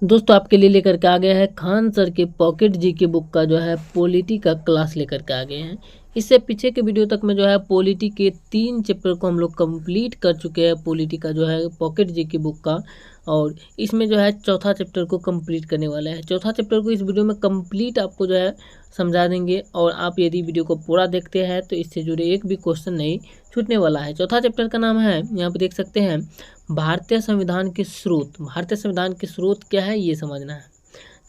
दोस्तों आपके लिए लेकर के आ गया है खान सर के पॉकेट जी की बुक का जो है पॉलिटी का क्लास लेकर के आ गए हैं। इससे पीछे के वीडियो तक में जो है पॉलिटी के 3 चैप्टर को हम लोग कंप्लीट कर चुके हैं, पॉलिटी का जो है पॉकेट जी की बुक का। और इसमें जो है चौथा चैप्टर को कंप्लीट करने वाला है। चौथा चैप्टर को इस वीडियो में कंप्लीट आपको जो है समझा देंगे, और आप यदि वीडियो को पूरा देखते हैं तो इससे जुड़े एक भी क्वेश्चन नहीं छूटने वाला है। चौथा चैप्टर का नाम है, यहाँ पे देख सकते हैं, भारतीय संविधान के स्रोत। भारतीय संविधान के स्रोत क्या है ये समझना है।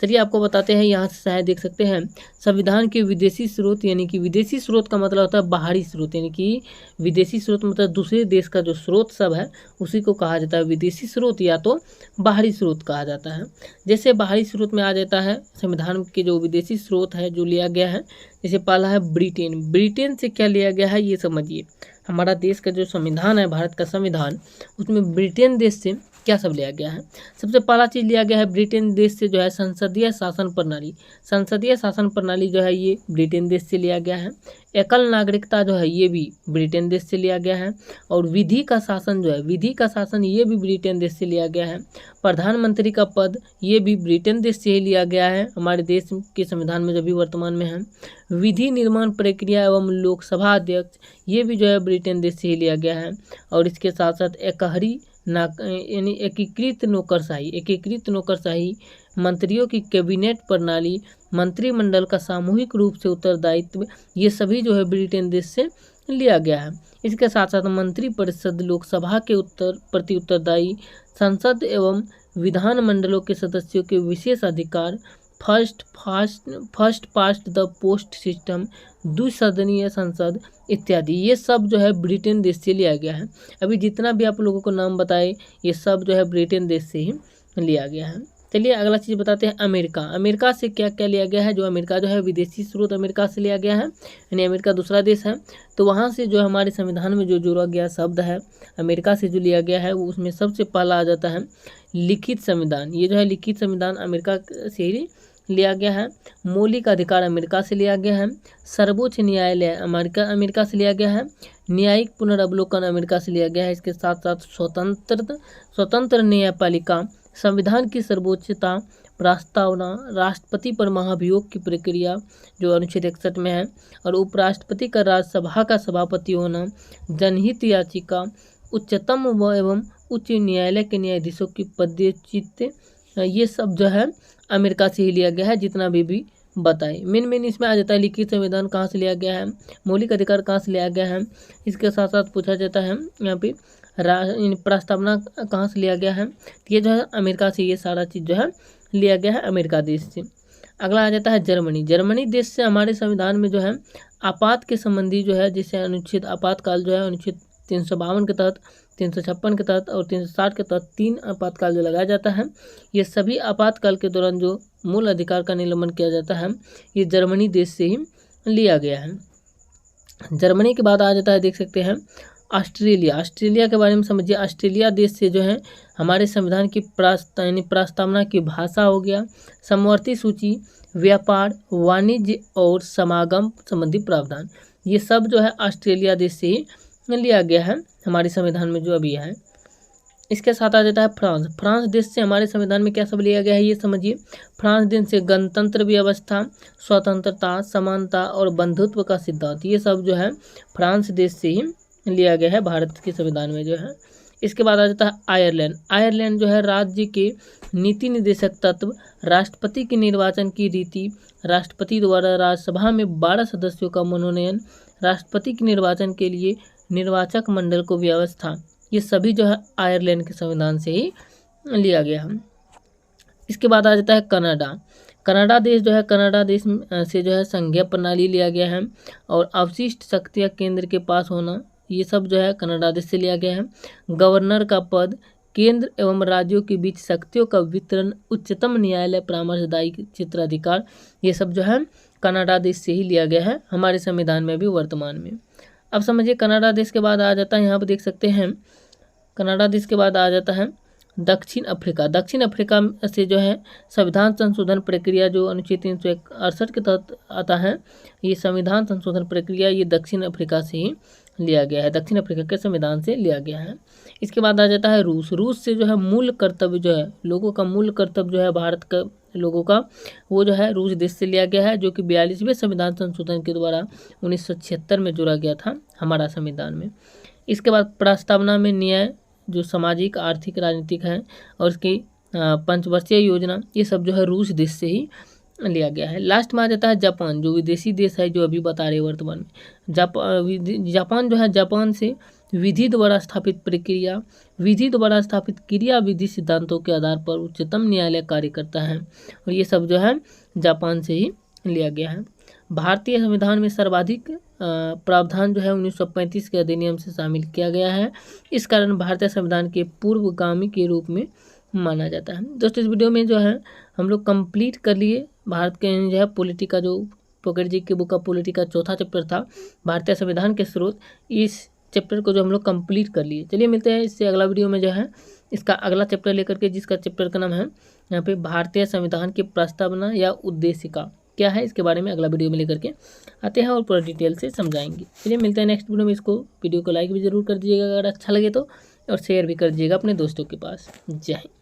चलिए आपको बताते हैं। यहाँ से शायद देख सकते हैं संविधान के विदेशी स्रोत, यानी कि विदेशी स्रोत का मतलब होता है बाहरी स्रोत, यानी कि विदेशी स्रोत मतलब दूसरे देश का जो स्रोत सब है उसी को कहा जाता है विदेशी स्रोत या तो बाहरी स्रोत कहा जाता है। जैसे बाहरी स्रोत में आ जाता है संविधान के जो विदेशी स्रोत है जो लिया गया है। जैसे पहला है ब्रिटेन। ब्रिटेन से क्या लिया गया है ये समझिए। हमारा देश का जो संविधान है, भारत का संविधान, उसमें ब्रिटेन देश से क्या सब लिया गया है। सबसे पहला चीज़ लिया गया है ब्रिटेन देश से जो है संसदीय शासन प्रणाली। संसदीय शासन प्रणाली जो है ये ब्रिटेन देश से लिया गया है। एकल नागरिकता जो है ये भी ब्रिटेन देश से लिया गया है। और विधि का शासन जो है, विधि का शासन ये भी ब्रिटेन देश से लिया गया है। प्रधानमंत्री का पद ये भी ब्रिटेन देश से ही लिया गया है, हमारे देश के संविधान में जो भी वर्तमान में है। विधि निर्माण प्रक्रिया एवं लोकसभा अध्यक्ष ये भी जो है ब्रिटेन देश से ही लिया गया है। और इसके साथ साथ एकहरी यानी एकीकृत नौकरशाही, मंत्रियों की कैबिनेट प्रणाली, मंत्रिमंडल का सामूहिक रूप से उत्तरदायित्व, ये सभी जो है ब्रिटेन देश से लिया गया है। इसके साथ साथ मंत्री परिषद, लोकसभा के प्रति उत्तरदायी, संसद एवं विधान मंडलों के सदस्यों के विशेष अधिकार, first past the post system, द्विसदनीय संसद इत्यादि, ये सब जो है ब्रिटेन देश से लिया गया है। अभी जितना भी आप लोगों को नाम बताए ये सब जो है ब्रिटेन देश से ही लिया गया है। चलिए अगला चीज़ बताते हैं अमेरिका। अमेरिका से क्या क्या लिया गया है। जो अमेरिका जो है विदेशी स्रोत अमेरिका से लिया गया है, यानी अमेरिका दूसरा देश है। तो वहाँ से जो हमारे संविधान में जो जोड़ा गया शब्द है अमेरिका से जो लिया गया है वो उसमें सबसे पहला आ जाता है लिखित संविधान। ये जो है लिखित संविधान अमेरिका से ही लिया गया है। मौलिक अधिकार अमेरिका से लिया गया है। सर्वोच्च न्यायालय अमेरिका से लिया गया है। न्यायिक पुनर्वलोकन अमेरिका से लिया गया है। इसके साथ साथ स्वतंत्र न्यायपालिका, संविधान की सर्वोच्चता, प्रस्तावना, राष्ट्रपति पर महाभियोग की प्रक्रिया जो अनुच्छेद 61 में है, और उपराष्ट्रपति का राज्यसभा का सभापति होना, जनहित याचिका, उच्चतम एवं उच्च न्यायालय के न्यायाधीशों की पदच्युति, ये सब जो है अमेरिका से ही लिया गया है। जितना भी बताए मेन इसमें आ जाता है लिखित संविधान कहाँ से लिया गया है, मौलिक अधिकार कहाँ से लिया गया है। इसके साथ साथ पूछा जाता है यहाँ पे प्रस्तावना कहाँ से लिया गया है। ये जो है अमेरिका से ये सारा चीज़ जो है लिया गया है अमेरिका देश से। अगला आ जाता है जर्मनी। जर्मनी देश से हमारे संविधान में जो है आपात के संबंधी जो है, जैसे अनुच्छेद आपातकाल जो है अनुच्छेद 352 के तहत, 356 के तहत और 360 के तहत 3 आपातकाल जो लगाया जाता है। ये सभी आपातकाल के दौरान जो मूल अधिकार का निलंबन किया जाता है ये जर्मनी देश से ही लिया गया है। जर्मनी के बाद आ जाता है देख सकते हैं ऑस्ट्रेलिया। ऑस्ट्रेलिया के बारे में समझिए। ऑस्ट्रेलिया देश से जो है हमारे संविधान की प्रस्तावना की भाषा हो गया, समवर्ती सूची, व्यापार, वाणिज्य और समागम संबंधी प्रावधान, ये सब जो है ऑस्ट्रेलिया देश से ही लिया गया है हमारे संविधान में जो अभी है। इसके साथ आ जाता है फ्रांस। फ्रांस देश से हमारे संविधान में क्या सब लिया गया है ये समझिए। फ्रांस देश से गणतंत्र व्यवस्था, स्वतंत्रता, समानता और बंधुत्व का सिद्धांत, ये सब जो है फ्रांस देश से ही लिया गया है भारत के संविधान में जो है। इसके बाद आ जाता है आयरलैंड। आयरलैंड जो है राज्य के नीति निर्देशक तत्व, राष्ट्रपति के निर्वाचन की रीति, राष्ट्रपति द्वारा राज्यसभा में 12 सदस्यों का मनोनयन, राष्ट्रपति के निर्वाचन के लिए निर्वाचक मंडल को व्यवस्था, ये सभी जो है आयरलैंड के संविधान से ही लिया गया है। इसके बाद आ जाता है कनाडा। कनाडा देश जो है, कनाडा देश से जो है संघीय प्रणाली लिया गया है, और अवशिष्ट शक्तियाँ केंद्र के पास होना, ये सब जो है कनाडा देश से लिया गया है। गवर्नर का पद, केंद्र एवं राज्यों के बीच शक्तियों का वितरण, उच्चतम न्यायालय परामर्शदायी क्षेत्राधिकार, ये सब जो है कनाडा देश से ही लिया गया है हमारे संविधान में भी वर्तमान में। अब समझिए कनाडा देश के बाद आ जाता है, यहाँ पर देख सकते हैं कनाडा देश के बाद आ जाता है दक्षिण अफ्रीका। दक्षिण अफ्रीका से जो है संविधान संशोधन प्रक्रिया जो अनुच्छेद 368 के तहत आता है, ये संविधान संशोधन प्रक्रिया ये दक्षिण अफ्रीका से ही लिया गया है, दक्षिण अफ्रीका के संविधान से लिया गया है। इसके बाद आ जाता है रूस। रूस से जो है मूल कर्तव्य जो है, लोगों का मूल कर्तव्य जो है भारत का लोगों का, वो जो है रूस देश से लिया गया है, जो कि 42वें संविधान संशोधन के द्वारा 1976 में जोड़ा गया था हमारा संविधान में। इसके बाद प्रस्तावना में न्याय जो सामाजिक आर्थिक राजनीतिक है और इसकी पंचवर्षीय योजना, ये सब जो है रूस देश से ही लिया गया है। लास्ट में आ जाता है जापान, जो विदेशी देश है जो अभी बता रहे वर्तमान में। जापान जो है, जापान से विधि द्वारा स्थापित प्रक्रिया, विधि द्वारा स्थापित क्रिया विधि सिद्धांतों के आधार पर उच्चतम न्यायालय कार्य करता है और ये सब जो है जापान से ही लिया गया है। भारतीय संविधान में सर्वाधिक प्रावधान जो है 1935 के अधिनियम से शामिल किया गया है। इस कारण भारतीय संविधान के पूर्वगामी के रूप में माना जाता है। दोस्तों इस वीडियो में जो है हम लोग कंप्लीट कर लिए भारत के जो है पॉलिटी का, जो पॉकेट जी की बुक का पॉलिटी का चौथा चैप्टर था भारतीय संविधान के स्रोत, इस चैप्टर को जो हम लोग कंप्लीट कर लिए। चलिए मिलते हैं इससे अगला वीडियो में जो है इसका अगला चैप्टर लेकर के, जिसका चैप्टर का नाम है यहाँ पे भारतीय संविधान की प्रस्तावना या उद्देशिका क्या है, इसके बारे में अगला वीडियो में लेकर के आते हैं और पूरा डिटेल से समझाएंगे। चलिए मिलते हैं नेक्स्ट वीडियो में। इसको वीडियो को लाइक भी जरूर कर दीजिएगा अगर अच्छा लगे तो, और शेयर भी कर दीजिएगा अपने दोस्तों के पास। जय हिंद।